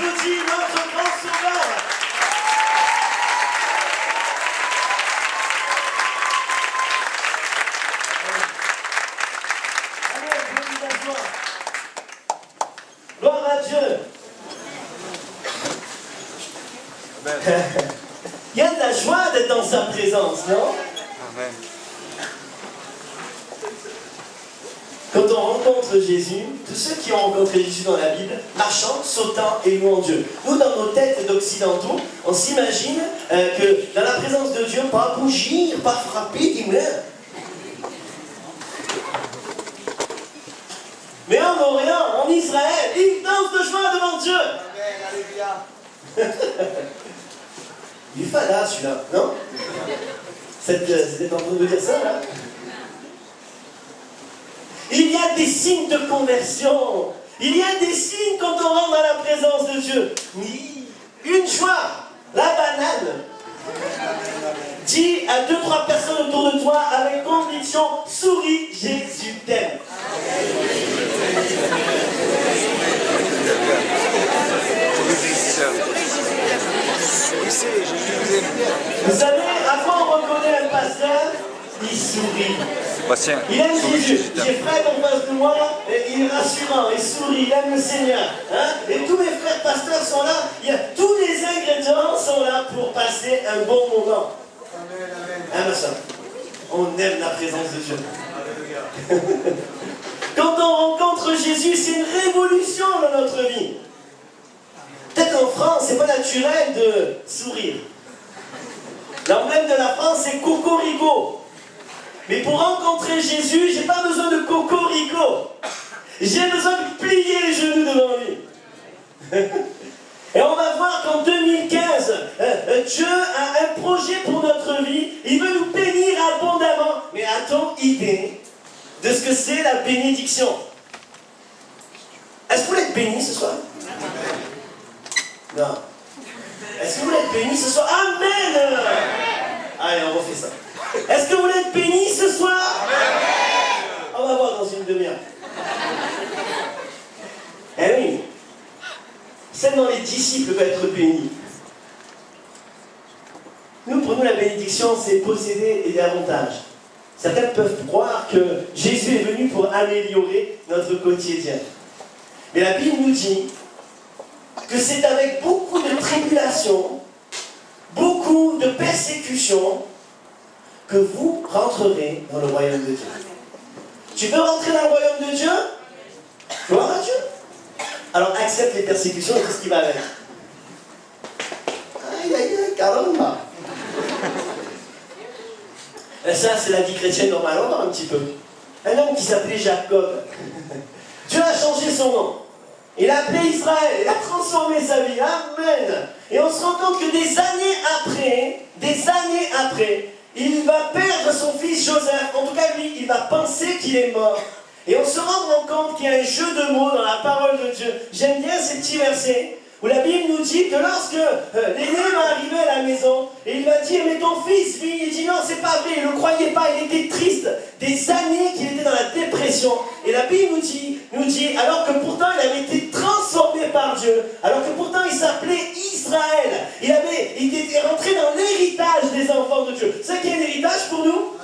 applaudit notre grand sauveur. Allez, je vous asseoir. Gloire à Dieu. Il y a de la joie d'être dans sa présence, non? Amen. Quand on rencontre Jésus, tous ceux qui ont rencontré Jésus dans la Bible, marchant, sautant et louant Dieu. Nous, dans nos têtes d'occidentaux, on s'imagine que dans la présence de Dieu, pas bougir, pas frapper des mains. Mais en Orient, en Israël, ils dansent de joie devant Dieu. Amen, alléluia. Il est fada celui-là, non? C'était en train de dire ça, là? Il y a des signes de conversion. Il y a des signes quand on rentre dans la présence de Dieu. Oui. Une joie, la banane. Dis à 2-3 personnes autour de toi avec conviction, souris, Jésus t'aime. Vous savez, à quoi on reconnaît un pasteur? Il sourit. Il aime Jésus. J'ai Fred en face de moi, et il est rassurant, il sourit, il aime le Seigneur. Hein? Et tous mes frères pasteurs sont là, tous les ingrédients sont là pour passer un bon moment. Amen, amen. Hein, ma soeur? On aime la présence de Dieu. Quand on rencontre Jésus, c'est une révolution dans notre vie. Peut-être en France, c'est pas naturel de sourire. L'emblème de la France, c'est Cocorico. Mais pour rencontrer Jésus, j'ai pas besoin de cocorico. J'ai besoin de plier les genoux devant lui. Et on va voir qu'en 2015, Dieu a un projet pour notre vie. Il veut nous bénir abondamment. Mais a-t-on idée de ce que c'est la bénédiction? Est-ce que vous voulez être béni ce soir? Non. Est-ce que vous voulez être béni ce soir? Amen. Allez, on refait ça. Est-ce que vous voulez être béni ce soir? Amen. On va voir dans une demi-heure. Eh oui. Seulement les disciples peuvent être bénis. Nous, pour nous, la bénédiction, c'est posséder et davantage. Certains peuvent croire que Jésus est venu pour améliorer notre quotidien. Mais la Bible nous dit que c'est avec beaucoup de tribulations, beaucoup de persécutions, que vous rentrerez dans le royaume de Dieu. Tu veux rentrer dans le royaume de Dieu? Gloire à Dieu. Alors accepte les persécutions et tout ce qui va avec. Aïe, aïe, aïe, caramba. Et ça, c'est la vie chrétienne normale. On va voir un petit peu. Un homme qui s'appelait Jacob. Dieu a changé son nom. Il a appelé Israël. Il a transformé sa vie. Amen. Et on se rend compte que des années après, il va perdre son fils Joseph. En tout cas, lui, il va penser qu'il est mort. Et on se rend compte qu'il y a un jeu de mots dans la parole de Dieu. J'aime bien ces petits versets où la Bible nous dit que lorsque l'aîné va arriver à la maison, et il va dire, mais ton fils, lui, il dit non, c'est pas vrai, il ne le croyait pas, il était triste, des années qu'il était dans la dépression. Et la Bible nous dit, alors que pourtant il avait été transformé par Dieu, alors que pourtant il s'appelait Israël, il était rentré dans l'héritage des enfants de Dieu. C'est qu'il y a un héritage pour nous?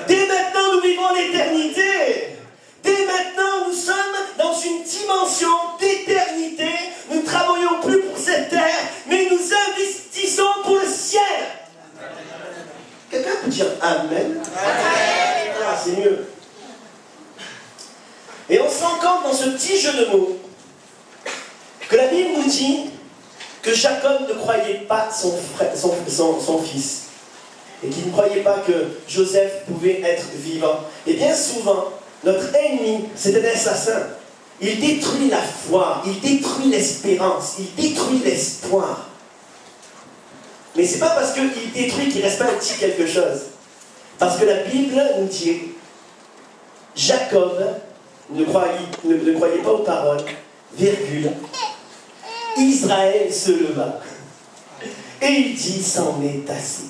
Dès maintenant, nous vivons l'éternité. Dès maintenant, nous sommes dans une dimension d'éternité. Nous ne travaillons plus pour cette terre, mais nous investissons pour le ciel. Quelqu'un peut dire Amen? Ah, c'est mieux. Et on se rend compte dans ce petit jeu de mots que la Bible nous dit que Jacob ne croyait pas son fils. Et qu'il ne croyait pas que Joseph pouvait être vivant. Et bien souvent, notre ennemi, c'est un assassin. Il détruit la foi, il détruit l'espérance, il détruit l'espoir. Mais ce n'est pas parce qu'il détruit qu'il ne reste pas un petit quelque chose. Parce que la Bible nous dit, Jacob ne croyait pas aux paroles, virgule, Israël se leva. Et il dit, c'en est assez.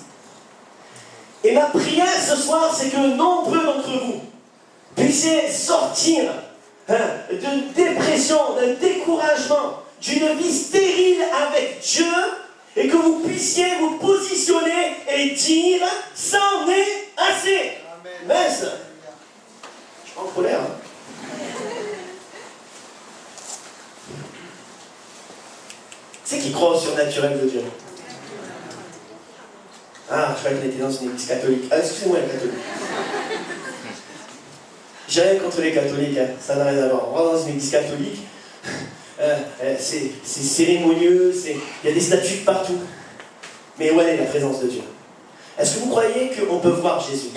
Et ma prière ce soir, c'est que nombreux d'entre vous puissiez sortir d'une dépression, d'un découragement, d'une vie stérile avec Dieu et que vous puissiez vous positionner et dire « c'en est assez ». Amen. Je suis pas en colère. C'est qui croit au surnaturel de Dieu? Ah, je croyais qu'on était dans une église catholique. Ah, excusez-moi les catholiques. J'ai rien contre les catholiques, hein. Ça n'a rien à voir. On va dans une église catholique, c'est cérémonieux, il y a des statues partout. Mais où est la présence de Dieu? Est-ce que vous croyez qu'on peut voir Jésus?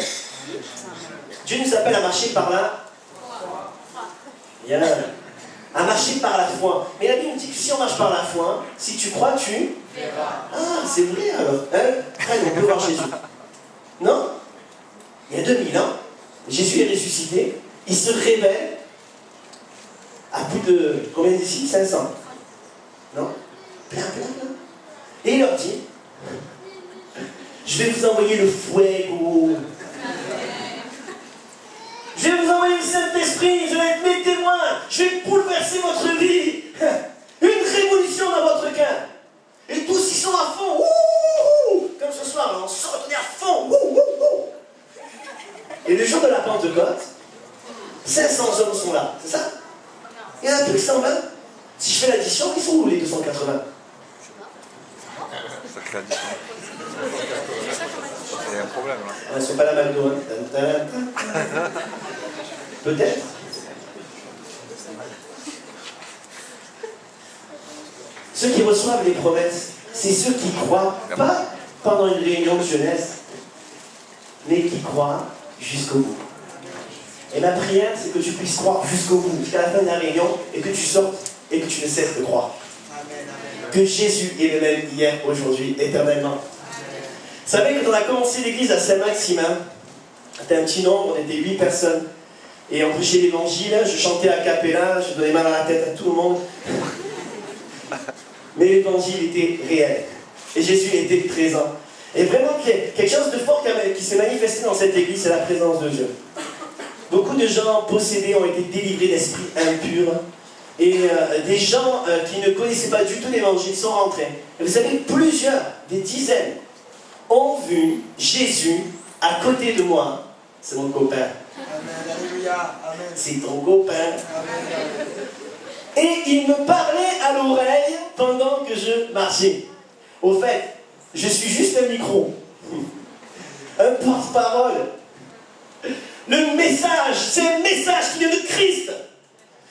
Dieu nous appelle à marcher par la foi. Bien. À marcher par la foi. Mais la Bible nous dit que si on marche par la foi, si tu crois, tu verras. Ah, c'est vrai alors. Hein? On peut voir Jésus. Non? Il y a 2000 ans, Jésus est ressuscité, il se révèle à plus de, combien d'ici? 500. Non? Plein. Et il leur dit, je vais vous envoyer le fuego. Je vais vous envoyer le Saint-Esprit, je vais être mes témoins, je vais bouleverser votre vie. Une révolution dans votre cœur. Et tous ils sont à fond. Ouh, comme ce soir, on sort, on est à fond. Ouh. Et le jour de la Pentecôte, 500 hommes sont là, c'est ça? Il y en a plus que 120. Si je fais l'addition, ils sont où les 280? Sacrée addition. Il y a un problème là. Ils ne sont pas là malgré eux. Peut-être. Ceux qui reçoivent les promesses, c'est ceux qui croient, pas pendant une réunion de jeunesse, mais qui croient jusqu'au bout. Et ma prière, c'est que tu puisses croire jusqu'au bout, jusqu'à la fin de la réunion, et que tu sortes et que tu ne cesses de croire. Que Jésus est le même hier, aujourd'hui, éternellement. Vous savez, quand on a commencé l'église à Saint-Maximin, c'était un petit nombre, on était 8 personnes, et on prêchait l'évangile, je chantais a cappella, je donnais mal à la tête à tout le monde. Mais l'évangile était réel, et Jésus était présent. Et vraiment, quelque chose de fort qui s'est manifesté dans cette église, c'est la présence de Dieu. Beaucoup de gens possédés ont été délivrés d'esprits impurs. Et des gens qui ne connaissaient pas du tout l'évangile sont rentrés. Et vous savez, plusieurs, des dizaines, ont vu Jésus à côté de moi. C'est mon copain. Amen. Alléluia. Amen. C'est ton copain. Amen. Et il me parlait à l'oreille pendant que je marchais. Au fait, je suis juste un micro. Un porte-parole. Le message, c'est un message qui vient de Christ.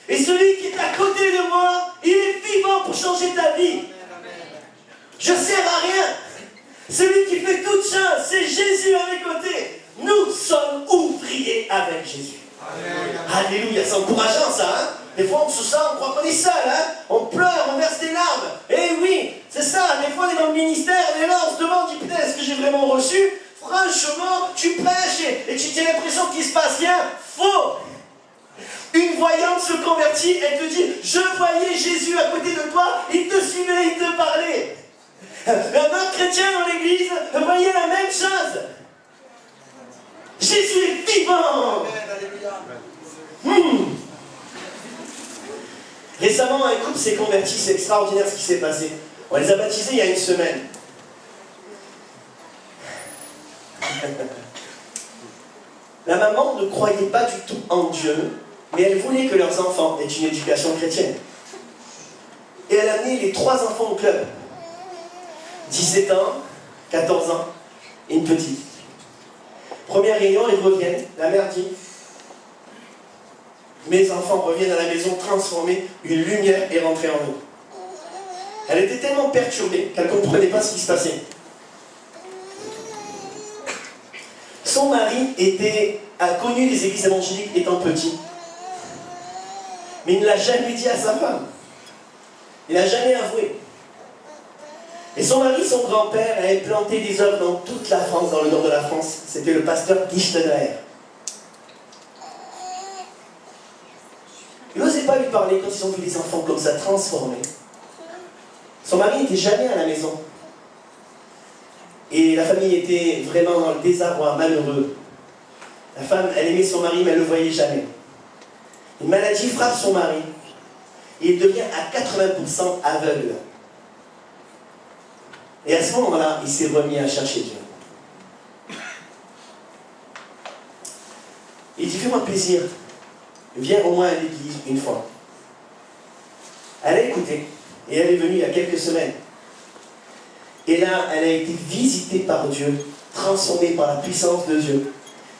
Et celui qui est à côté de moi, il est vivant pour changer ta vie. Je ne sers à rien. Celui qui fait toute chose, c'est Jésus à mes côtés. Nous sommes ouvriers avec Jésus. Amen. Alléluia, c'est encourageant ça. Hein? Des fois on se sent, on croit qu'on est seul. Hein? On pleure, on verse des larmes. Eh oui, c'est ça. Des fois on est dans le ministère et là on se demande, putain, est-ce que j'ai vraiment reçu? Franchement, tu prêches et tu as l'impression qu'il ne se passe rien. Faux. Une voyante se convertit, elle te dit, je voyais Jésus à côté de toi, il te suivait, il te parlait. Un autre chrétien dans l'église voyait la même chose. Jésus est vivant. Récemment, un couple s'est converti, c'est extraordinaire ce qui s'est passé. On les a baptisés il y a une semaine. La maman ne croyait pas du tout en Dieu, mais elle voulait que leurs enfants aient une éducation chrétienne. Et elle a amené les 3 enfants au club. 17 ans, 14 ans et une petite. Première réunion, ils reviennent. La mère dit, mes enfants reviennent à la maison transformés, une lumière est rentrée en eux. Elle était tellement perturbée qu'elle ne comprenait pas ce qui se passait. Son mari a connu les églises évangéliques étant petit. Mais il ne l'a jamais dit à sa femme. Il n'a jamais avoué. Et son mari, son grand-père, avait planté des œuvres dans toute la France, dans le nord de la France. C'était le pasteur Lichtenauer. Il n'osait pas lui parler quand ils ont vu des enfants comme ça transformés. Son mari n'était jamais à la maison. Et la famille était vraiment dans le désarroi, malheureux. La femme, elle aimait son mari, mais elle ne le voyait jamais. Une maladie frappe son mari. et il devient à 80% aveugle. Et à ce moment-là, il s'est remis à chercher Dieu. Il dit, fais-moi plaisir, viens au moins à l'église une fois. Elle a écouté, et elle est venue il y a quelques semaines. Et là, elle a été visitée par Dieu, transformée par la puissance de Dieu.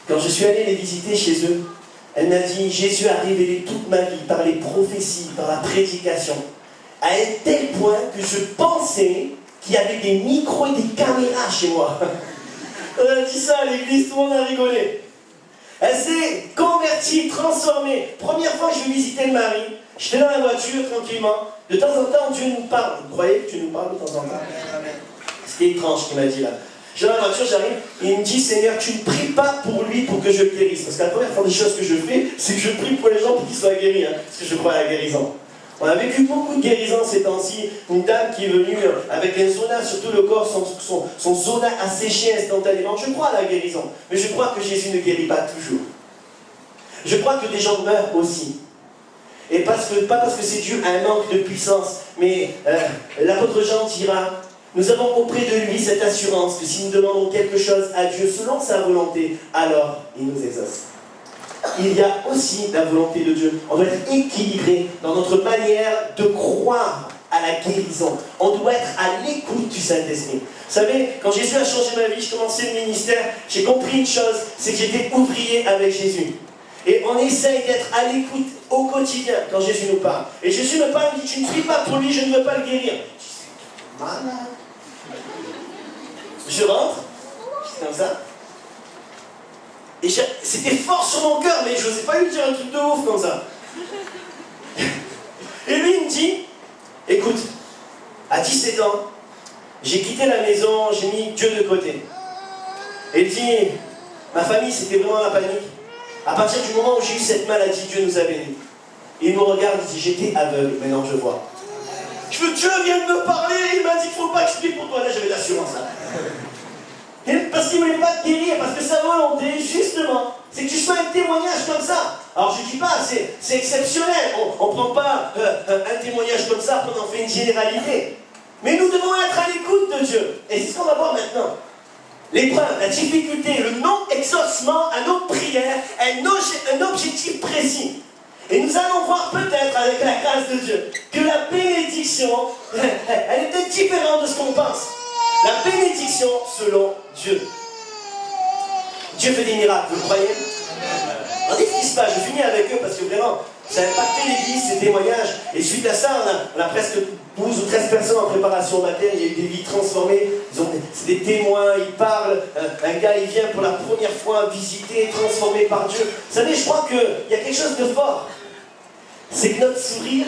Quand je suis allé les visiter chez eux, elle m'a dit, Jésus a révélé toute ma vie par les prophéties, par la prédication, à un tel point que je pensais qu'il y avait des micros et des caméras chez moi. On a dit ça à l'église, tout le monde a rigolé. Elle s'est convertie, transformée. Première fois que je visitais le mari, j'étais dans la voiture tranquillement. De temps en temps, Dieu nous parle. Vous croyez que Dieu nous parle de temps en temps? C'était étrange ce qu'il m'a dit là. Je suis dans la voiture, j'arrive, et il me dit, Seigneur, tu ne pries pas pour lui pour que je guérisse. Parce que la première fois des choses que je fais, c'est que je prie pour les gens pour qu'ils soient guéris, hein, parce que je crois à la guérison. On a vécu beaucoup de guérisons ces temps-ci. Une dame qui est venue avec un zona sur tout le corps, son zona a séché instantanément. Je crois à la guérison, mais je crois que Jésus ne guérit pas toujours. Je crois que des gens meurent aussi. Et pas parce que c'est dû à un manque de puissance, mais l'apôtre Jean dira, nous avons auprès de lui cette assurance que si nous demandons quelque chose à Dieu selon sa volonté, alors il nous exauce. Il y a aussi la volonté de Dieu. On doit être équilibré dans notre manière de croire à la guérison. On doit être à l'écoute du Saint-Esprit. Vous savez, quand Jésus a changé ma vie, je commençais le ministère, j'ai compris une chose, c'est que j'étais ouvrier avec Jésus. Et on essaye d'être à l'écoute au quotidien quand Jésus nous parle. Et Jésus me parle, il dit, tu ne pries pas pour lui, je ne veux pas le guérir. Malade. Je rentre, c'est comme ça. Et c'était fort sur mon cœur, mais je n'osais pas lui dire un truc de ouf comme ça. Et lui, il me dit, écoute, à 17 ans, j'ai quitté la maison, j'ai mis Dieu de côté. Et il dit, ma famille, c'était vraiment la panique. À partir du moment où j'ai eu cette maladie, Dieu nous a bénis. Et il me regarde, il dit, j'étais aveugle, maintenant je vois. Dieu vient de me parler, il m'a dit qu'il ne faut pas que je prie pour toi. Là, j'avais l'assurance. Parce qu'il ne voulait pas te guérir, parce que sa volonté, justement, c'est que tu sois un témoignage comme ça. Alors je ne dis pas, c'est exceptionnel. On ne prend pas un témoignage comme ça, après on en fait une généralité. Mais nous devons être à l'écoute de Dieu. Et c'est ce qu'on va voir maintenant. L'épreuve, la difficulté, le non-exaucement à notre prière, un objectif précis. Et nous allons voir peut-être, avec la grâce de Dieu, que la bénédiction, elle est peut-être différente de ce qu'on pense. La bénédiction selon Dieu. Dieu fait des miracles, vous le croyez? Regardez ce qui se passe, je finis avec eux parce que vraiment, ça a impacté l'église, ces témoignages. Et suite à ça, on a presque 12 ou 13 personnes en préparation au matin, il y a eu des vies transformées, c'est des témoins, ils parlent, un gars il vient pour la première fois visiter, transformé par Dieu. Vous savez, je crois qu'il y a quelque chose de fort. C'est que notre sourire,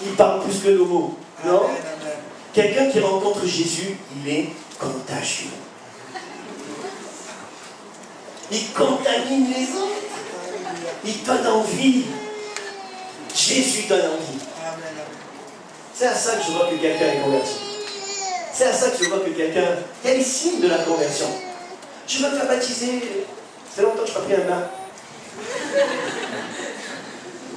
il parle plus que nos mots. Non? Quelqu'un qui rencontre Jésus, il est contagieux. Il contamine les autres. Il donne envie. Jésus donne envie. C'est à ça que je vois que quelqu'un est converti. C'est à ça que je vois que quelqu'un... Il y a les signes de la conversion. Je veux me faire baptiser. Ça fait longtemps que je n'ai pas pris un bain.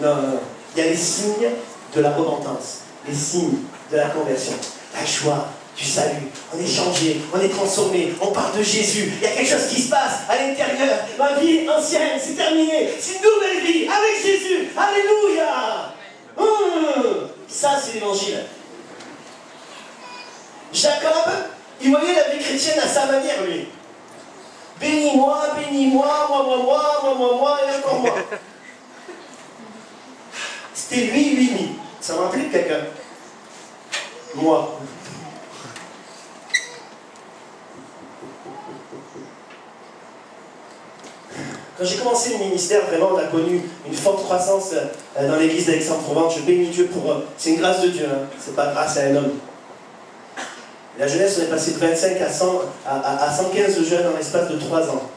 Non. Il y a les signes de la repentance. Les signes de la conversion. La joie du salut. On est changé, on est transformé, on parle de Jésus. Il y a quelque chose qui se passe à l'intérieur. Ma vie ancienne, c'est terminé. C'est une nouvelle vie avec Jésus. Alléluia. Ça, c'est l'évangile. Jacob, il voyait la vie chrétienne à sa manière, lui. Bénis-moi, moi, et encore moi. C'était lui. Ça m'a rappelé quelqu'un. Moi. Quand j'ai commencé le ministère, vraiment, on a connu une forte croissance dans l'église d'Aix-en-Provence. Je bénis Dieu pour... c'est une grâce de Dieu, hein. C'est pas grâce à un homme. La jeunesse, on est passé de 25 à 115 jeunes en l'espace de 3 ans.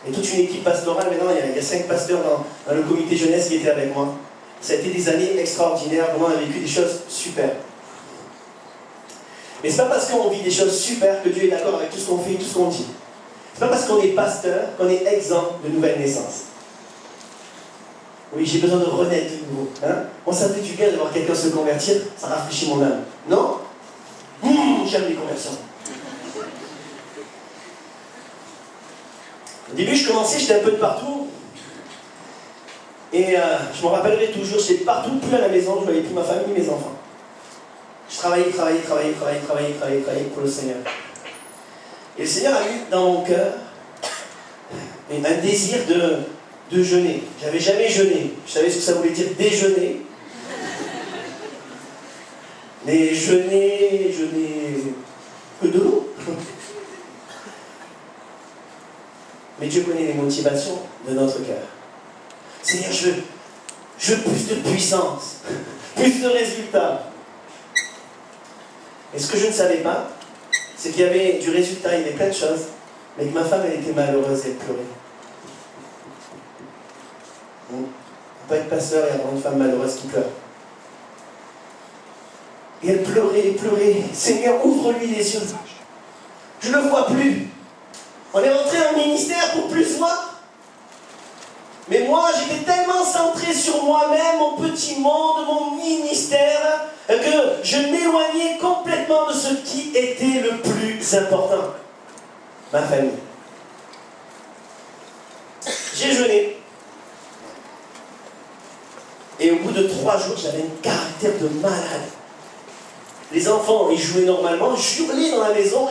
Et toute une équipe pastorale, maintenant, il y a 5 pasteurs dans le comité jeunesse qui étaient avec moi. Ça a été des années extraordinaires, vraiment, on a vécu des choses super. Mais c'est pas parce qu'on vit des choses super que Dieu est d'accord avec tout ce qu'on fait et tout ce qu'on dit. C'est pas parce qu'on est pasteur qu'on est exempt de nouvelle naissance. Oui, j'ai besoin de renaître de nouveau. Hein? Moi, ça fait du bien de voir quelqu'un se convertir, ça rafraîchit mon âme. Non? J'aime les conversions. Au début, je commençais, j'étais un peu de partout. Et je me rappellerai toujours, j'étais partout, plus à la maison, je voyais plus ma famille, mes enfants. Je travaillais pour le Seigneur. Et le Seigneur a mis dans mon cœur un désir de jeûner. J'avais jamais jeûné. Je savais ce que ça voulait dire déjeuner. Mais jeûner que de l'eau. Mais Dieu connaît les motivations de notre cœur. Seigneur, je veux plus de puissance, plus de résultats. Et ce que je ne savais pas, c'est qu'il y avait du résultat, il y avait plein de choses, mais que ma femme, elle était malheureuse, elle pleurait. On peut être pasteur et avoir une femme malheureuse qui pleure. Et elle pleurait. Seigneur, ouvre-lui les yeux. Je ne le vois plus. On est rentré dans le ministère pour plus voir. Mais moi, j'étais tellement centré sur moi-même, mon petit monde, mon ministère, que je m'éloignais complètement de ce qui était le plus important. Ma famille. J'ai jeûné. Et au bout de 3 jours, j'avais un caractère de malade. Les enfants, ils jouaient normalement, je hurlais dans la maison.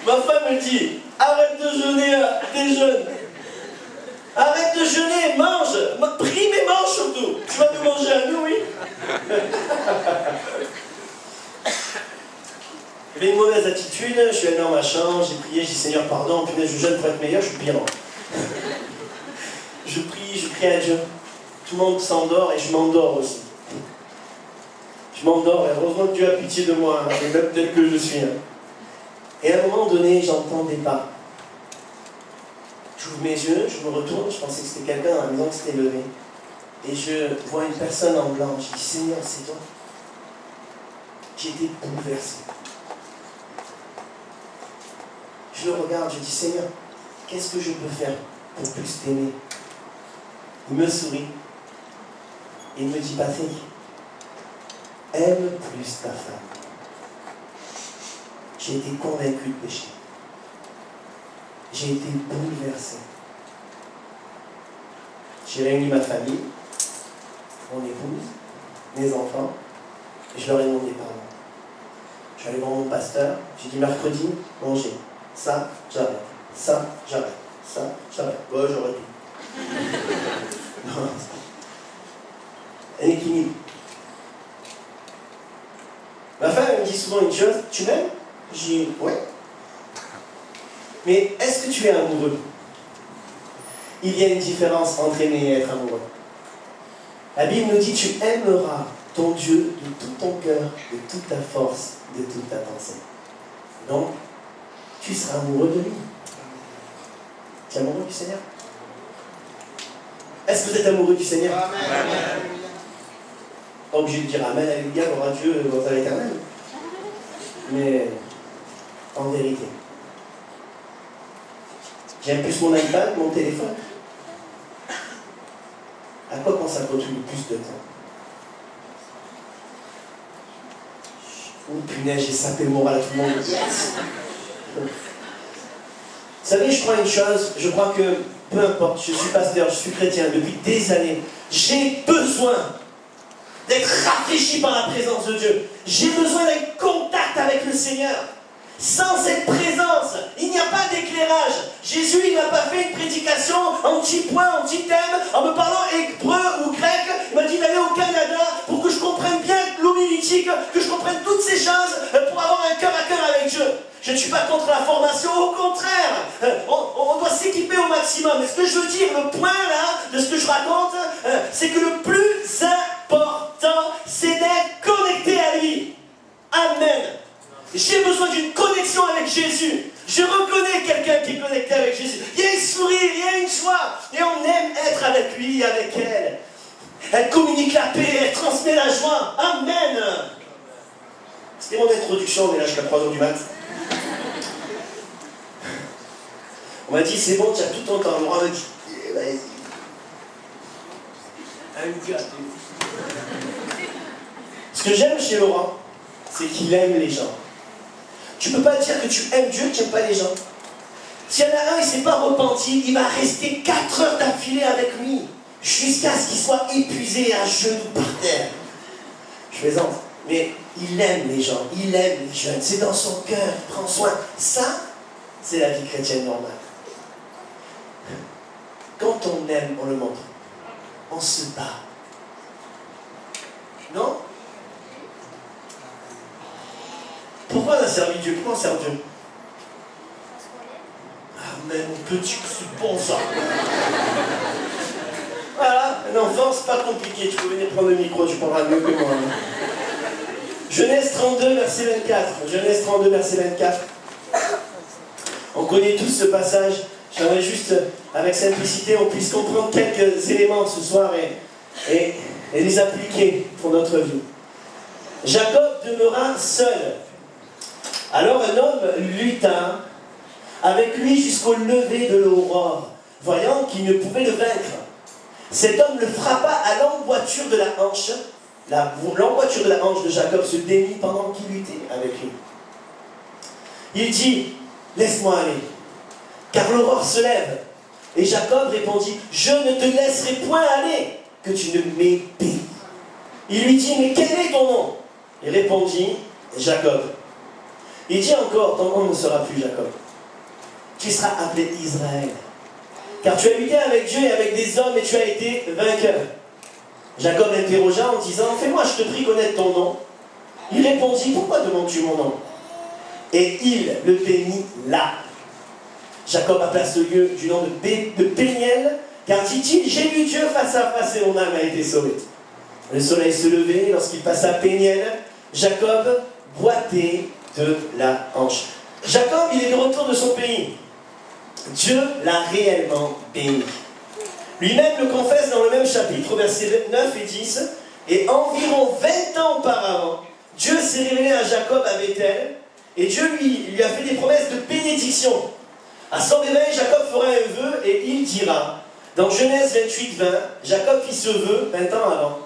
Ma femme me dit, arrête de jeûner, déjeune. Arrête de jeûner, mange. Prie mais mange surtout. Tu vas nous manger à nous, oui. J'avais une mauvaise attitude, je suis allé dans ma chambre, j'ai prié, j'ai dit Seigneur, pardon, punaise, je jeûne pour être meilleur, je suis pire. Je prie à Dieu. Tout le monde s'endort et je m'endors aussi. Je m'endors et heureusement que Dieu a pitié de moi, et même tel que je suis. Et à un moment donné, j'entends des pas. J'ouvre mes yeux, je me retourne, je pensais que c'était quelqu'un dans la maison qui s'était levé. Et je vois une personne en blanc, je dis Seigneur, c'est toi. J'ai été bouleversé. Je le regarde, je dis Seigneur, qu'est-ce que je peux faire pour plus t'aimer? Il me sourit. Et il me dit Patrick, aime plus ta femme. J'ai été convaincu de péché. J'ai été bouleversé. J'ai réuni ma famille, mon épouse, mes enfants, et je leur ai demandé pardon. Je suis allé voir mon pasteur, j'ai dit mercredi, manger. Ça, j'arrête. Ça, j'arrête. Ça, j'arrête. Ouais, j'aurais pu. Non. Un équilibre. Ma femme, elle me dit souvent une chose, tu m'aimes? Je dis, ouais. Mais est-ce que tu es amoureux? Il y a une différence entre aimer et être amoureux. La Bible nous dit, tu aimeras ton Dieu de tout ton cœur, de toute ta force, de toute ta pensée. Donc, tu seras amoureux de lui. Tu es amoureux du Seigneur? Est-ce que vous êtes amoureux du Seigneur? Amen. Pas obligé de dire Amen, Alléluia, gloire à Dieu, gloire à l'Éternel. Mais, en vérité, j'aime plus mon iPad, mon téléphone. À quoi consacre-t-il le plus de temps? Oh punaise, j'ai sapé le moral à tout le monde. Yes! Vous savez, je crois une chose, je crois que, peu importe, je suis pasteur, je suis chrétien depuis des années, j'ai besoin d'être rafraîchi par la présence de Dieu. J'ai besoin d'être en contact avec le Seigneur. Sans cette présence, il n'y a pas d'éclairage. Jésus, il n'a pas fait une prédication en petits points, en petits thèmes, en me parlant hébreu ou grec. Il m'a dit d'aller au Canada pour que je comprenne bien l'homilétique, que je comprenne toutes ces choses pour avoir un cœur à cœur avec Dieu. Je ne suis pas contre la formation, au contraire. On doit s'équiper au maximum. Mais ce que je veux dire, le point là, de ce que je raconte, c'est que le plus important, c'est d'être connecté à lui. Amen. J'ai besoin d'une connexion avec Jésus. Je reconnais quelqu'un qui est connecté avec Jésus. Il y a un sourire, il y a une joie. Et on aime être avec lui, avec elle. Elle communique la paix, elle transmet la joie. Amen. C'était mon introduction, on est là jusqu'à 3h du mat. On On m'a dit, c'est bon, tu as tout ton temps. Laurent m'a dit, vas-y. Un gâteau. Ce que j'aime chez Laurent, c'est qu'il aime les gens. Tu ne peux pas dire que tu aimes Dieu, tu n'aimes pas les gens. S'il y en a un, il ne s'est pas repenti, il va rester 4 heures d'affilée avec lui, jusqu'à ce qu'il soit épuisé à genoux par terre. Je plaisante, mais il aime les gens, il aime les jeunes, c'est dans son cœur, il prend soin. Ça, c'est la vie chrétienne normale. Quand on aime, on le montre. On se bat. Non? Pourquoi on a servi Dieu? Pourquoi on sert Dieu? Ah, mais mon petit, c'est bon ça. Voilà, un enfant, c'est pas compliqué. Tu peux venir prendre le micro, tu parleras mieux que moi. Genèse 32, verset 24. Genèse 32, verset 24. On connaît tous ce passage. J'aimerais juste, avec simplicité, on puisse comprendre quelques éléments ce soir et les appliquer pour notre vie. Jacob demeura seul. Alors un homme lutta avec lui jusqu'au lever de l'aurore, voyant qu'il ne pouvait le vaincre. Cet homme le frappa à l'emboîture de la hanche. L'emboîture de la hanche de Jacob se démit pendant qu'il luttait avec lui. Il dit, laisse-moi aller, car l'aurore se lève. Et Jacob répondit, je ne te laisserai point aller, que tu ne m'aies béni. Il lui dit, mais quel est ton nom? Il répondit, Jacob. Il dit encore, ton nom ne sera plus Jacob. Tu seras appelé Israël. Car tu as lutté avec Dieu et avec des hommes et tu as été vainqueur. Jacob l'interrogea en disant, fais-moi, je te prie, connaître ton nom. Il répondit, pourquoi demandes-tu mon nom? Et il le bénit là. Jacob appela ce lieu du nom de Péniel, car dit-il, j'ai vu Dieu face à face et mon âme a été sauvée. Le soleil se levait, lorsqu'il passa Péniel, Jacob boitait de la hanche. Jacob, il est de retour de son pays. Dieu l'a réellement béni. Lui-même le confesse dans le même chapitre, versets 9 et 10. Et environ 20 ans auparavant, Dieu s'est révélé à Jacob à Bethel, et Dieu lui a fait des promesses de bénédiction. À son réveil, Jacob fera un vœu, et il dira, dans Genèse 28, 20, Jacob fit ce vœu 20 ans avant,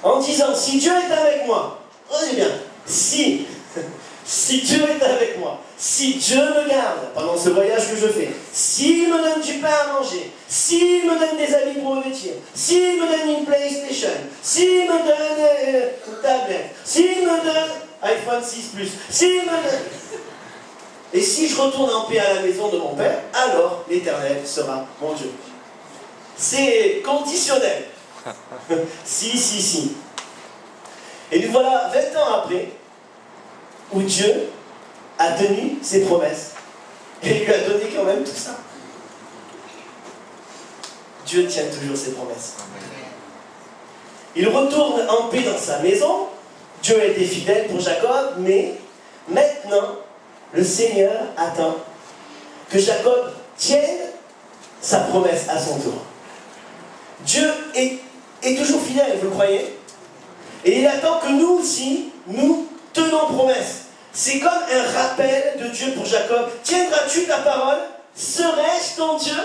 en disant, si Dieu est avec moi, regardez bien, si Dieu est avec moi, si Dieu me garde pendant ce voyage que je fais, s'il me donne du pain à manger, s'il me donne des habits pour me vêtir, s'il me donne une PlayStation, s'il me donne une tablette, s'il me donne iPhone 6 Plus, s'il me donne... Et si je retourne en paix à la maison de mon Père, alors l'Éternel sera mon Dieu. C'est conditionnel. Si. Et nous voilà 20 ans après, où Dieu a tenu ses promesses. Et il lui a donné quand même tout ça. Dieu tient toujours ses promesses. Il retourne en paix dans sa maison. Dieu a été fidèle pour Jacob, mais maintenant, le Seigneur attend que Jacob tienne sa promesse à son tour. Dieu est toujours fidèle, vous le croyez? Et il attend que nous aussi, nous tenons promesse. C'est comme un rappel de Dieu pour Jacob. Tiendras-tu ta parole? Serai-je ton Dieu?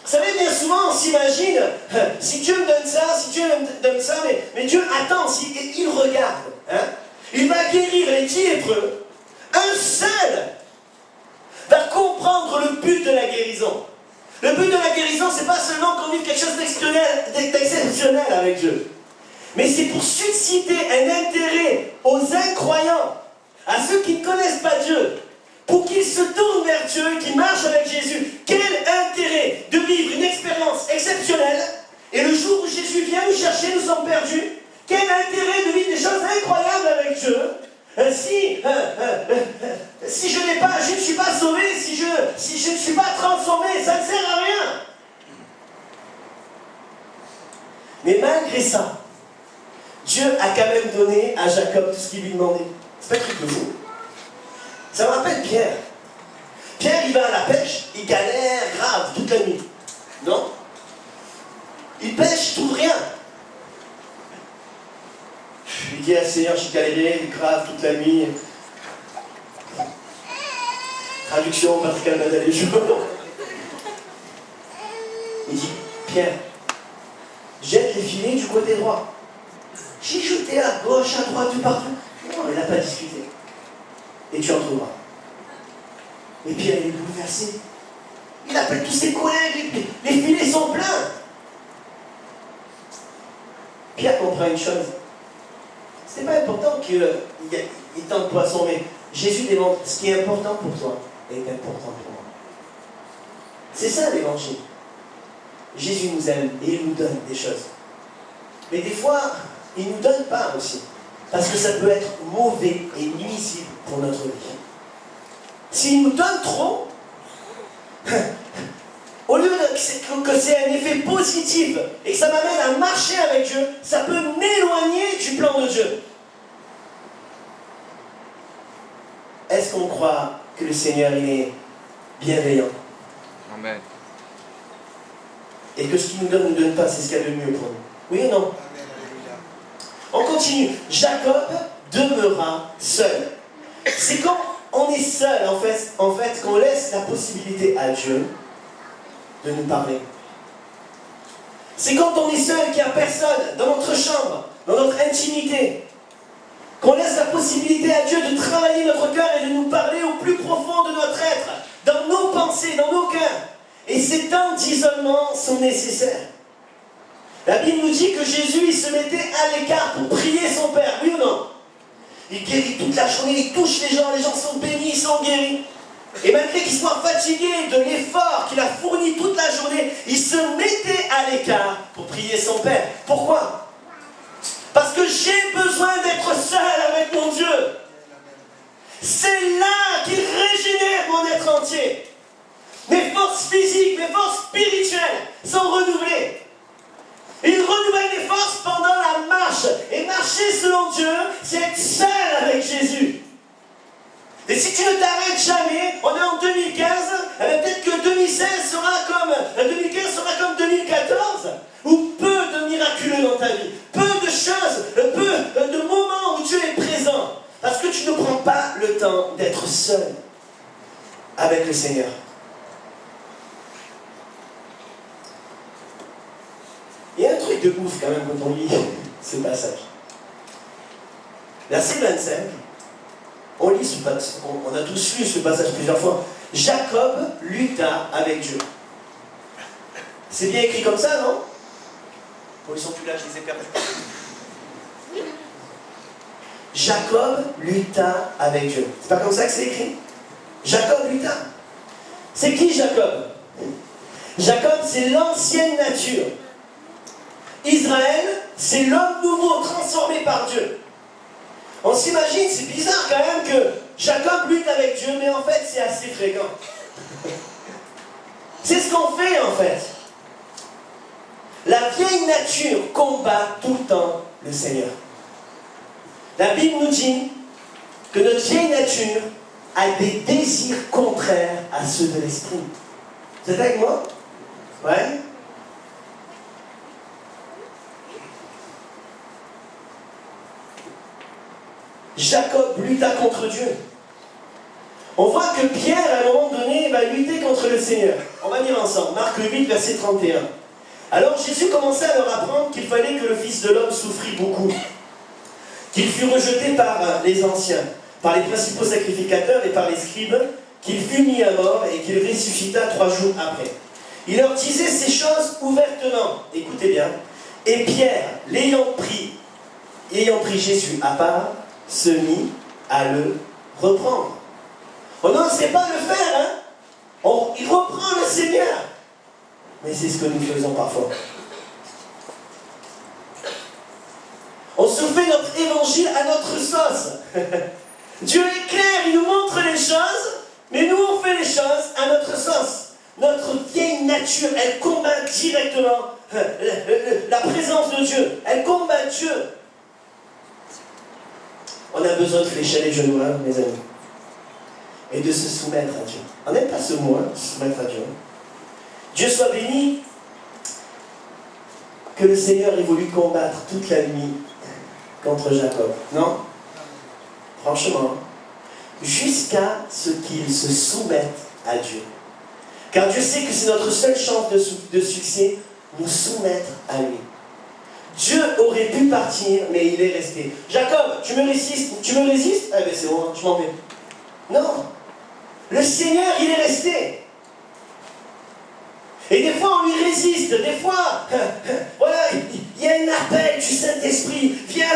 Vous savez, bien souvent, on s'imagine, si Dieu me donne ça, si Dieu me donne ça, mais Dieu attend, il regarde. Hein? Il va guérir les 10 lépreux. Un seul va comprendre le but de la guérison. Le but de la guérison, c'est pas seulement qu'on vive quelque chose d'exceptionnel avec Dieu. Mais c'est pour susciter un intérêt aux incroyants, à ceux qui ne connaissent pas Dieu, pour qu'ils se tournent vers Dieu et qu'ils marchent avec Jésus. Quel intérêt de vivre une expérience exceptionnelle, et le jour où Jésus vient nous chercher, nous sommes perdus. Quel intérêt de vivre des choses incroyables avec Dieu, si je ne suis pas sauvé, si je ne suis pas transformé, ça ne sert à rien. Mais malgré ça, Dieu a quand même donné à Jacob tout ce qu'il lui demandait. C'est pas un truc de fou. Ça me rappelle Pierre. Pierre, il va à la pêche, il galère grave toute la nuit. Non? Il pêche, il trouve rien. Il dit à Seigneur, j'ai galéré grave toute la nuit. Traduction, Pascal Nadal et Jour. Pierre, jette les filets du côté droit. J'ai jeté à gauche, à droite, tout partout. Non, il n'a pas discuté. Et tu en trouveras. Et Pierre, il est bouleversé. Il appelle tous ses collègues, les filets sont pleins. Pierre comprend une chose. C'est pas important qu'il y ait tant de poissons, mais Jésus démontre ce qui est important pour toi est important pour moi. C'est ça l'évangile. Jésus nous aime et il nous donne des choses. Mais des fois, il ne nous donne pas aussi. Parce que ça peut être mauvais et nuisible pour notre vie. S'il nous donne trop, au lieu que c'est un effet positif et que ça m'amène à marcher avec Dieu, ça peut m'éloigner du plan de Dieu. Est-ce qu'on croit que le Seigneur il est bienveillant? Amen. Et que ce qu'il nous donne pas, c'est ce qu'il y a de mieux pour nous. Oui ou non? On continue. Jacob demeura seul. C'est quand on est seul, en fait qu'on laisse la possibilité à Dieu de nous parler. C'est quand on est seul, qu'il n'y a personne dans notre chambre, dans notre intimité, qu'on laisse la possibilité à Dieu de travailler notre cœur et de nous parler au plus profond de notre être, dans nos pensées, dans nos cœurs. Et ces temps d'isolement sont nécessaires. La Bible nous dit que Jésus, il se mettait à l'écart pour prier son Père, oui ou non? Il guérit toute la journée, il touche les gens sont bénis, ils sont guéris. Et malgré qu'il soit fatigué de l'effort qu'il a fourni toute la journée, il se mettait à l'écart pour prier son Père. Pourquoi? Parce que j'ai besoin d'être seul avec mon Dieu. C'est là qu'il régénère mon être entier. Mes forces physiques, mes forces spirituelles sont renouvelées. Il renouvelle les forces pendant la marche. Et marcher selon Dieu, c'est être seul avec Jésus. Et si tu ne t'arrêtes jamais, on est en 2015, peut-être que 2016 sera comme 2014, où peu de miraculeux dans ta vie, peu de choses, peu de moments où Dieu est présent, parce que tu ne prends pas le temps d'être seul avec le Seigneur. Il y a un truc de ouf quand même quand on lit ce passage. Verset 25. On lit ce passage, on a tous lu ce passage plusieurs fois. Jacob lutta avec Dieu. C'est bien écrit comme ça, non? Bon, ils sont plus là, je les ai perdus. Jacob lutta avec Dieu. C'est pas comme ça que c'est écrit? Jacob lutta. C'est qui Jacob? Jacob, c'est l'ancienne nature. Israël, c'est l'homme nouveau transformé par Dieu. On s'imagine, c'est bizarre quand même que Jacob lutte avec Dieu, mais en fait c'est assez fréquent. C'est ce qu'on fait en fait. La vieille nature combat tout le temps le Seigneur. La Bible nous dit que notre vieille nature a des désirs contraires à ceux de l'esprit. Vous êtes avec moi? Ouais? Jacob lutta contre Dieu. On voit que Pierre, à un moment donné, va lutter contre le Seigneur. On va lire ensemble, Marc 8, verset 31. Alors Jésus commença à leur apprendre qu'il fallait que le Fils de l'homme souffrit beaucoup, qu'il fût rejeté par les anciens, par les principaux sacrificateurs et par les scribes, qu'il fût mis à mort et qu'il ressuscita 3 jours après. Il leur disait ces choses ouvertement. Écoutez bien. Et Pierre, ayant pris Jésus à part, se mit à le reprendre. On n'oserait pas le faire, hein? Il reprend le Seigneur. Mais c'est ce que nous faisons parfois. On se fait notre évangile à notre sauce. Dieu est clair, il nous montre les choses, mais nous on fait les choses à notre sauce. Notre vieille nature, elle combat directement la présence de Dieu. Elle combat Dieu. On a besoin de flécher les genoux, hein, mes amis. Et de se soumettre à Dieu. On n'aime pas ce mot, hein, se soumettre à Dieu. Dieu soit béni. Que le Seigneur ait voulu combattre toute la nuit contre Jacob. Non? Franchement. Jusqu'à ce qu'il se soumette à Dieu. Car Dieu sait que c'est notre seule chance de succès, nous soumettre à lui. Dieu aurait pu partir, mais il est resté. Jacob, tu me résistes? Eh bien c'est bon, je m'en vais. Non. Le Seigneur, il est resté. Et des fois, on lui résiste. Des fois, voilà, il y a un appel du Saint-Esprit. Viens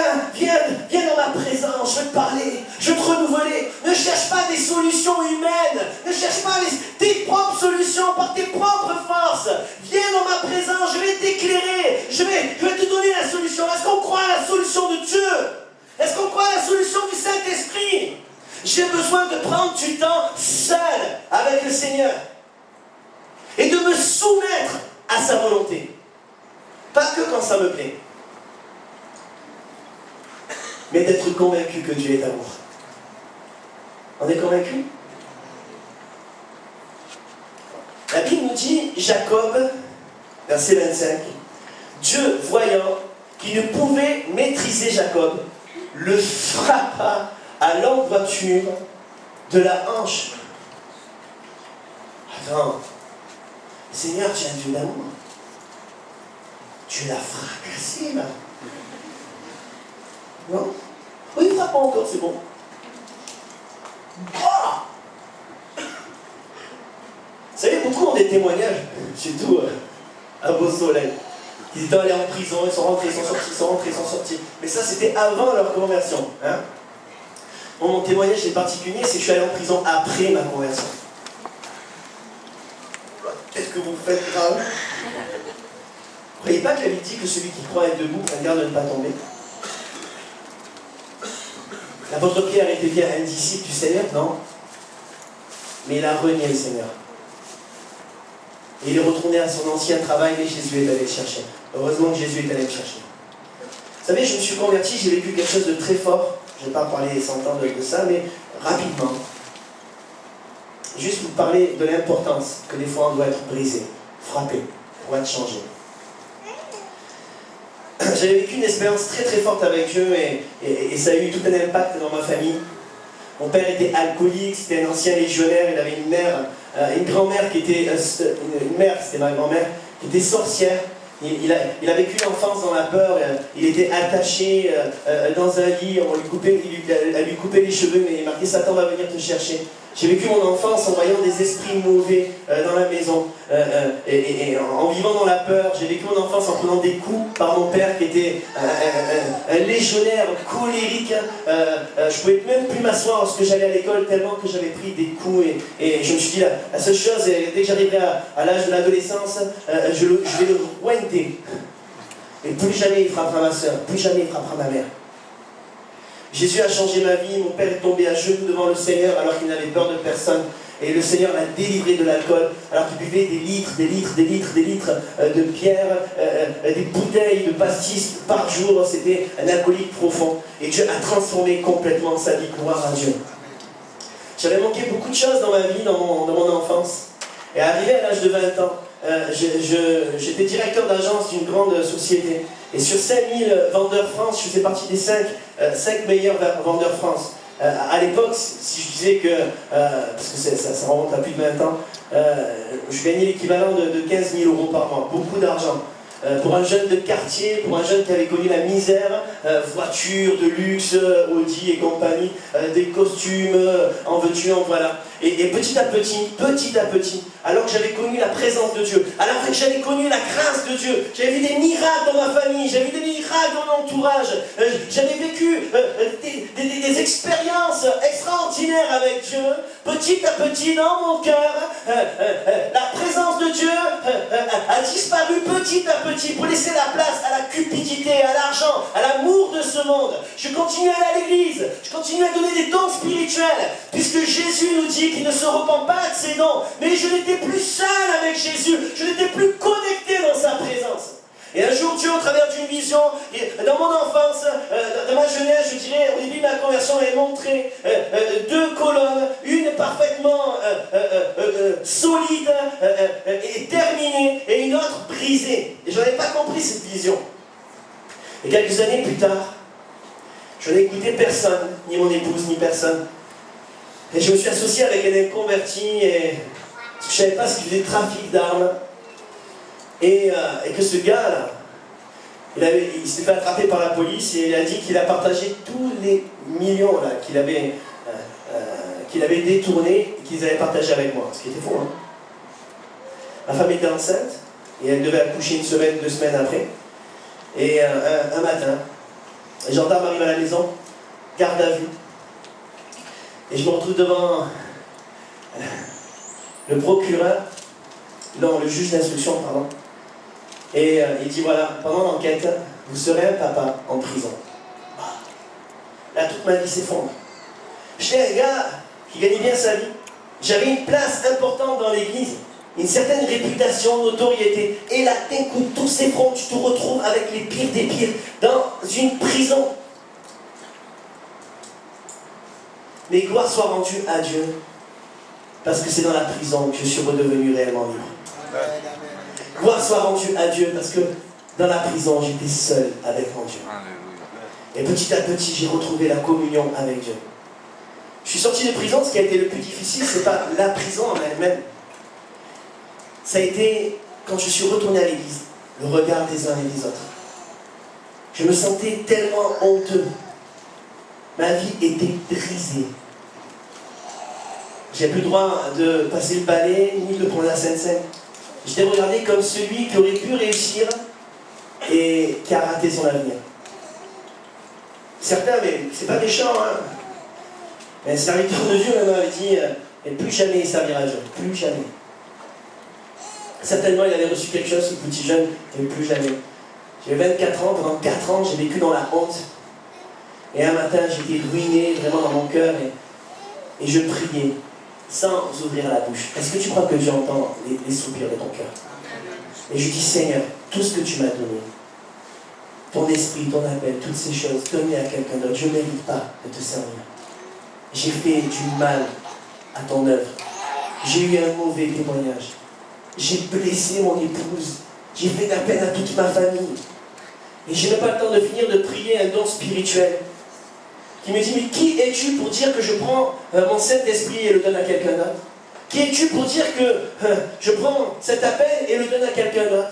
dans ma présence, je veux te parler, je veux te renouveler. Ne cherche pas des solutions humaines. Ne cherche pas tes propres solutions par tes propres forces. Viens dans ma présence, je vais t'éclairer. Je vais te donner la solution. Est-ce qu'on croit à la solution de Dieu? Est-ce qu'on croit à la solution du Saint-Esprit? J'ai besoin de prendre du temps seul avec le Seigneur. Et de me soumettre à sa volonté. Pas que quand ça me plaît. Mais d'être convaincu que Dieu est amour. On est convaincu? La Bible nous dit, Jacob, verset 25, Dieu, voyant qu'il ne pouvait maîtriser Jacob, le frappa à l'emboîture de la hanche. Attends. Seigneur, tu es un Dieu d'amour. Tu l'as fracassé, là. Non? Oui, il ne frappe pas encore, c'est bon. Oh! Vous savez, beaucoup ont des témoignages, surtout à Beau Soleil. Ils étaient allés en prison, ils sont rentrés, ils sont sortis, ils sont rentrés, ils sont sortis. Mais ça, c'était avant leur conversion. Hein? Mon témoignage est particulier, c'est que je suis allé en prison après ma conversion. Qu'est-ce que vous faites grave? Vous ne croyez pas que la Bible dit que celui qui croit est debout, garde de ne pas tomber? L'apôtre Pierre était bien un disciple du Seigneur, non? Mais il a renié le Seigneur. Et il est retourné à son ancien travail, mais Jésus est allé le chercher. Heureusement que Jésus est allé le chercher. Vous savez, je me suis converti, j'ai vécu quelque chose de très fort. Je ne vais pas parler 100 ans de ça, mais rapidement. Juste vous parler de l'importance que des fois on doit être brisé, frappé, pour être changé. J'avais vécu une expérience très très forte avec Dieu et ça a eu tout un impact dans ma famille. Mon père était alcoolique, c'était un ancien légionnaire, il avait une mère, une grand-mère qui était, une mère, c'était ma grand-mère, qui était sorcière. Il a vécu l'enfance dans la peur, il était attaché dans un lit, elle lui coupait les cheveux, mais il marquait Satan va venir te chercher. J'ai vécu mon enfance en voyant des esprits mauvais dans la maison, et en vivant dans la peur. J'ai vécu mon enfance en prenant des coups par mon père qui était un légionnaire colérique. Je ne pouvais même plus m'asseoir lorsque j'allais à l'école tellement que j'avais pris des coups, et je me suis dit la seule chose, dès que j'arriverai à l'âge de l'adolescence, je vais le pointer. Et plus jamais il frappera ma soeur, plus jamais il frappera ma mère. Jésus a changé ma vie, mon père est tombé à genoux devant le Seigneur alors qu'il n'avait peur de personne. Et le Seigneur l'a délivré de l'alcool alors qu'il buvait des litres de bière, des bouteilles de pastis par jour. C'était un alcoolique profond. Et Dieu a transformé complètement sa vie. Gloire à Dieu. J'avais manqué beaucoup de choses dans ma vie, dans mon enfance. Et arrivé à l'âge de 20 ans, j'étais directeur d'agence d'une grande société. Et sur 5000 vendeurs France, je faisais partie des 5 meilleurs vendeurs France. À l'époque, si je disais que, parce que ça remonte à plus de 20 ans, je gagnais l'équivalent de 15 000 € par mois, beaucoup d'argent. Pour un jeune de quartier, pour un jeune qui avait connu la misère, voiture de luxe, Audi et compagnie, des costumes, en veux-tu, en voilà. Et petit à petit, alors que j'avais connu la présence de Dieu, alors que j'avais connu la grâce de Dieu, j'avais vu des miracles dans ma famille, j'avais vu des miracles dans mon entourage, j'avais vécu des expériences extraordinaires avec Dieu, petit à petit dans mon cœur, la présence de Dieu a disparu petit à petit pour laisser la place à la cupidité, à l'argent, à l'amour de ce monde. Je continue à aller à l'église, je continue à donner des dons spirituels, puisque Jésus nous dit qu'il ne se repent pas de ses dons. Mais je n'étais plus seul avec Jésus, je n'étais plus connecté dans sa présence. Et un jour, Dieu, au travers d'une vision, dans mon enfance, dans ma jeunesse, je dirais, au début de ma conversion, avait montré 2 colonnes, une parfaitement solide et terminée, et une autre brisée. Et je n'avais pas compris cette vision. Et quelques années plus tard, je n'ai écouté personne, ni mon épouse, ni personne. Et je me suis associé avec un inconverti, et je ne savais pas ce qu'il faisait, trafic d'armes. Et que ce gars-là, il s'était fait attraper par la police et il a dit qu'il a partagé tous les millions là, qu'il avait détournés et qu'ils avaient partagé avec moi. Ce qui était faux. Hein. Ma femme était enceinte et elle devait accoucher 1 semaine, 2 semaines après. Et un matin, les gendarmes arrivent à la maison, garde à vue. Et je me retrouve devant le procureur, non, le juge d'instruction, pardon. Et il dit voilà, pendant l'enquête, vous serez un papa en prison. Là, toute ma vie s'effondre. J'étais un gars qui gagnait bien sa vie. J'avais une place importante dans l'église, une certaine réputation, notoriété. Et là, d'un coup, tout s'effondre, tu te retrouves avec les pires des pires dans une prison. Mais gloire soit rendue à Dieu, parce que c'est dans la prison que je suis redevenu réellement libre. Gloire soit rendue à Dieu, parce que dans la prison, j'étais seul avec mon Dieu. Et petit à petit, j'ai retrouvé la communion avec Dieu. Je suis sorti de prison, ce qui a été le plus difficile, ce n'est pas la prison en elle-même. Ça a été, quand je suis retourné à l'église, le regard des uns et des autres. Je me sentais tellement honteux. Ma vie était brisée. J'ai plus le droit de passer le balai, ni de prendre la Sainte-Seine. J'étais regardé comme celui qui aurait pu réussir et qui a raté son avenir. Certains, mais c'est pas méchant, hein. Mais un serviteur de Dieu m'avait dit, et plus jamais il servira Dieu, plus jamais. Certainement, il avait reçu quelque chose, ce petit jeune, et plus jamais. J'avais 24 ans, pendant 4 ans, j'ai vécu dans la honte. Et un matin, j'étais ruiné vraiment dans mon cœur, et je priais, sans ouvrir la bouche. Est-ce que tu crois que Dieu entend les soupirs de ton cœur? Et je dis, Seigneur, tout ce que tu m'as donné, ton esprit, ton appel, toutes ces choses, donne-les à quelqu'un d'autre. Je ne mérite pas de te servir. J'ai fait du mal à ton œuvre. J'ai eu un mauvais témoignage. J'ai blessé mon épouse. J'ai fait de la peine à toute ma famille. Et je n'ai pas le temps de finir de prier un don spirituel qui me dit, mais qui es-tu pour dire que je prends mon Saint-Esprit et le donne à quelqu'un d'autre? Qui es-tu pour dire que je prends cet appel et le donne à quelqu'un d'autre?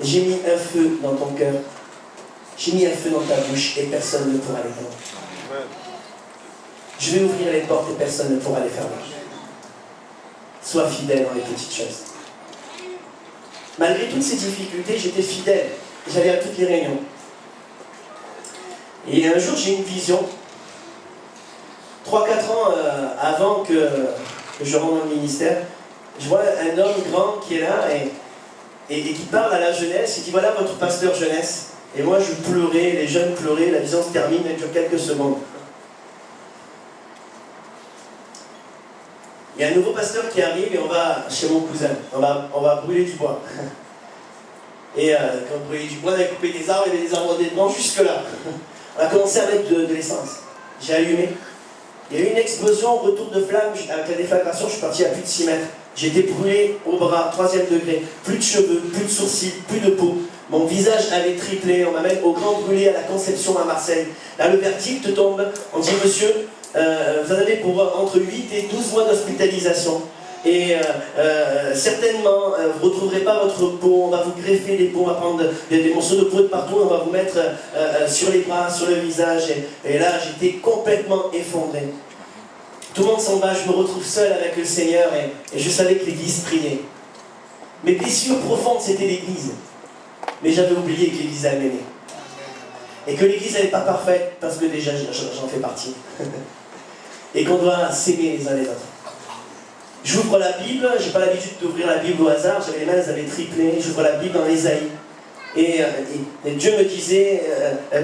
J'ai mis un feu dans ton cœur. J'ai mis un feu dans ta bouche et personne ne pourra l'éteindre. Je vais ouvrir les portes et personne ne pourra les fermer. Sois fidèle dans les petites choses. Malgré toutes ces difficultés, j'étais fidèle. J'allais à toutes les réunions. Et un jour, j'ai une vision. 3-4 ans avant que je rentre dans le ministère, je vois un homme grand qui est là et qui parle à la jeunesse. Il dit, voilà votre pasteur jeunesse. Et moi, je pleurais, les jeunes pleuraient, la vision se termine, elle dure quelques secondes. Il y a un nouveau pasteur qui arrive et on va chez mon cousin. On va brûler du bois. Et quand on brûlait du bois, on avait coupé des arbres, il y avait des arbres des branches jusque-là. On a commencé à mettre de l'essence. J'ai allumé. Il y a eu une explosion, retour de flamme. Avec la déflagration, je suis parti à plus de 6 mètres. J'ai été brûlé au bras, 3e degré. Plus de cheveux, plus de sourcils, plus de peau. Mon visage avait triplé. On m'amène au Grand Brûlé à la Conception à Marseille. Là, le verdict tombe. On dit, monsieur, vous en avez pour entre 8 et 12 mois d'hospitalisation. Et certainement, vous ne retrouverez pas votre peau, on va vous greffer des peaux, on va prendre des morceaux de peau de partout, on va vous mettre sur les bras, sur le visage. Et là, j'étais complètement effondré. Tout le monde s'en va, je me retrouve seul avec le Seigneur et je savais que l'Église priait. Mes blessures profondes, c'était l'Église. Mais j'avais oublié que l'Église allait m'aimer. Et que l'Église n'est pas parfaite, parce que déjà j'en fais partie. Et qu'on doit s'aimer les uns les autres. J'ouvre la Bible, je n'ai pas l'habitude d'ouvrir la Bible au hasard, j'avais les mains, elles avaient triplé, j'ouvre la Bible dans l'Ésaïe. Et Dieu me disait,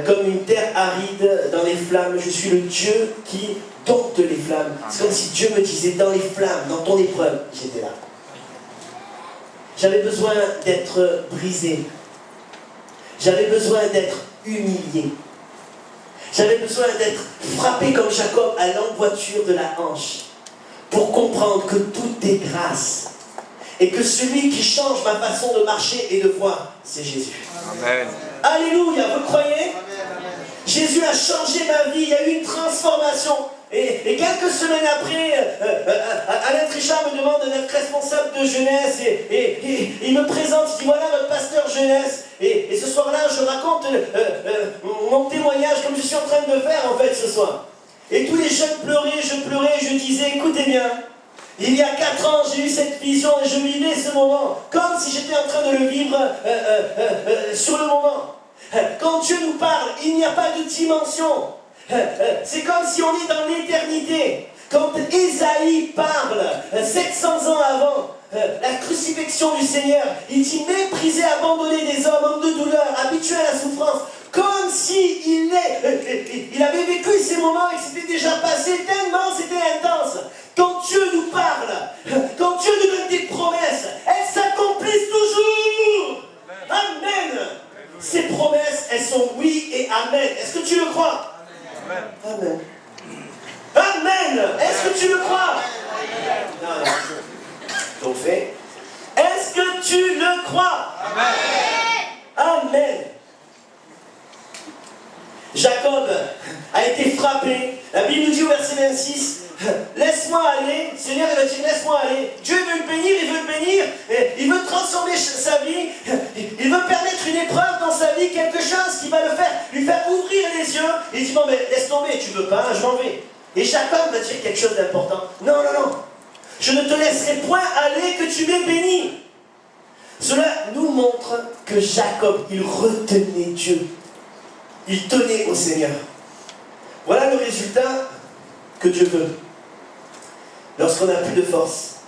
comme une terre aride dans les flammes, je suis le Dieu qui dompte les flammes. C'est comme si Dieu me disait, dans les flammes, dans ton épreuve, j'étais là. J'avais besoin d'être brisé. J'avais besoin d'être humilié. J'avais besoin d'être frappé comme Jacob à l'emboîture de la hanche. Pour comprendre que tout est grâce. Et que celui qui change ma façon de marcher et de voir, c'est Jésus. Amen. Alléluia, vous le croyez? Amen. Jésus a changé ma vie, il y a eu une transformation. Et quelques semaines après, Alain Trichard me demande d'être responsable de jeunesse et il me présente, il dit voilà votre pasteur jeunesse. Et ce soir-là, je raconte mon témoignage comme je suis en train de faire en fait ce soir. Et tous les jeunes pleuraient, je disais écoutez bien, il y a 4 ans j'ai eu cette vision et je vivais ce moment comme si j'étais en train de le vivre sur le moment. Quand Dieu nous parle, il n'y a pas de dimension. C'est comme si on est dans l'éternité. Quand Ésaïe parle, 700 ans avant la crucifixion du Seigneur, il dit méprisé, abandonné des hommes de douleur, habitué à la souffrance, comme s'il il avait vécu ces moments et que c'était déjà passé, tellement c'était intense. Quand Dieu nous parle, quand Dieu nous donne des promesses, elles s'accomplissent toujours. Amen. Ces promesses, elles sont oui et amen. Est-ce que tu le crois? Amen. Amen. Est-ce que tu le crois? Non. Donc fait. Est-ce que tu le crois? Amen. Amen. Jacob a été frappé. La Bible nous dit au verset 26, laisse-moi aller. Le Seigneur il va dire laisse-moi aller. Dieu veut le bénir, il veut le bénir. Il veut transformer sa vie. Il veut permettre une épreuve dans sa vie, quelque chose qui va lui faire ouvrir les yeux. Il dit bon mais laisse tomber, tu veux pas, je m'en vais. Et Jacob va dire quelque chose d'important. Non, non, non. Je ne te laisserai point aller que tu m'aies béni. Cela nous montre que Jacob, il retenait Dieu. Il tenait au Seigneur. Voilà le résultat que Dieu veut. Lorsqu'on n'a plus de force,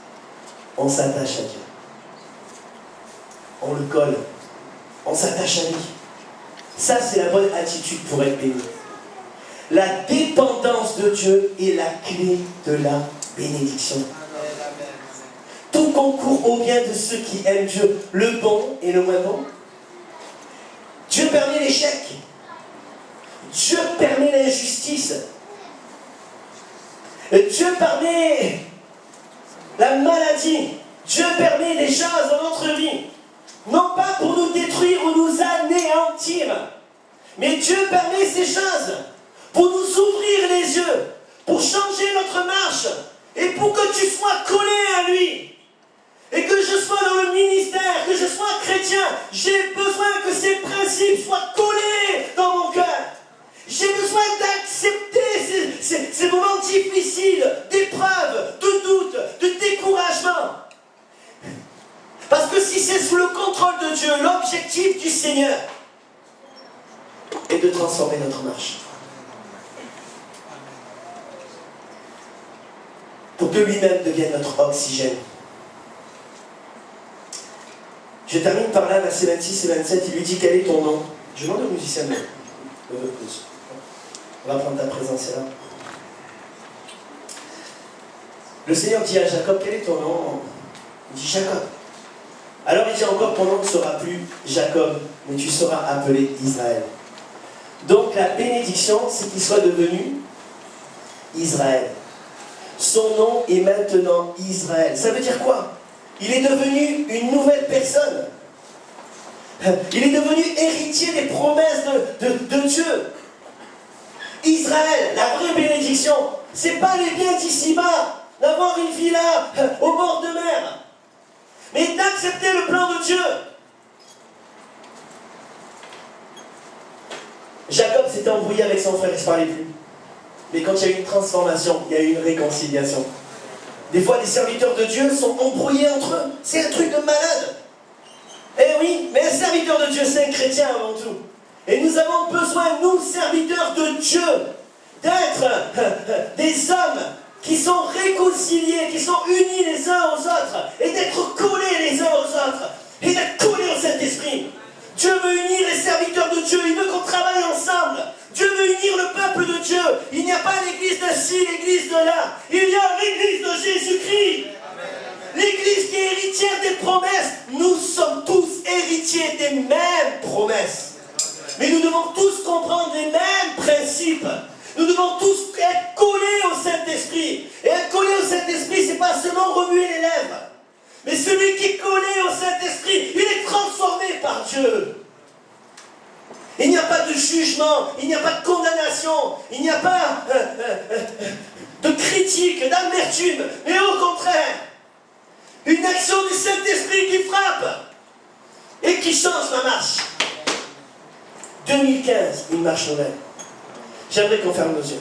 on s'attache à Dieu. On le colle. On s'attache à lui. Ça, c'est la bonne attitude pour être béni. La dépendance de Dieu est la clé de la bénédiction. Tout concourt au bien de ceux qui aiment Dieu, le bon et le moins bon. Dieu permet l'échec. Dieu permet l'injustice. Dieu permet la maladie. Dieu permet les choses dans notre vie. Non pas pour nous détruire ou nous anéantir. Mais Dieu permet ces choses pour nous ouvrir les yeux, pour changer notre marche, et pour que tu sois collé à lui. Et que je sois dans le ministère, que je sois chrétien, j'ai besoin que ces principes soient collés dans mon cœur. J'ai besoin d'accepter ces moments difficiles, d'épreuves, de doutes, de découragement. Parce que si c'est sous le contrôle de Dieu, l'objectif du Seigneur est de transformer notre marche. Pour que lui-même devienne notre oxygène. Je termine par là, verset 26 et 27, il lui dit quel est ton nom? Je demande au musicien de le plus. On va prendre ta présence là. Le Seigneur dit à Jacob, quel est ton nom? Il dit Jacob. Alors il dit encore, ton nom ne sera plus Jacob, mais tu seras appelé Israël. Donc la bénédiction, c'est qu'il soit devenu Israël. Son nom est maintenant Israël. Ça veut dire quoi? Il est devenu une nouvelle personne. Il est devenu héritier des promesses de Dieu. Israël, la vraie bénédiction, c'est pas les biens d'ici-bas, d'avoir une villa au bord de mer, mais d'accepter le plan de Dieu. Jacob s'était embrouillé avec son frère, il ne se parlait plus. Mais quand il y a eu une transformation, il y a eu une réconciliation. Des fois, les serviteurs de Dieu sont embrouillés entre eux. C'est un truc de malade. Eh oui, mais un serviteur de Dieu, c'est un chrétien avant tout. Et nous avons besoin, nous, serviteurs de Dieu, d'être des hommes qui sont réconciliés, qui sont unis les uns aux autres, et d'être collés les uns aux autres, et d'être collés au Saint-Esprit. Dieu veut unir les serviteurs de Dieu, il veut qu'on travaille ensemble. Dieu veut unir le peuple de Dieu. Il n'y a pas l'église de ci, l'église de là. Il y a l'église de Jésus-Christ. L'église qui est héritière des promesses. Nous sommes tous héritiers des mêmes promesses. Mais nous devons tous comprendre les mêmes principes. Nous devons tous être collés au Saint-Esprit. Et être collé au Saint-Esprit, c'est pas seulement remuer les lèvres. Mais celui qui est collé au Saint-Esprit, il est transformé par Dieu. Il n'y a pas de jugement, il n'y a pas de condamnation, il n'y a pas de critique, d'amertume, mais au contraire, une action du Saint-Esprit qui frappe et qui change ma marche. 2015, une marche nouvelle. J'aimerais qu'on ferme nos yeux.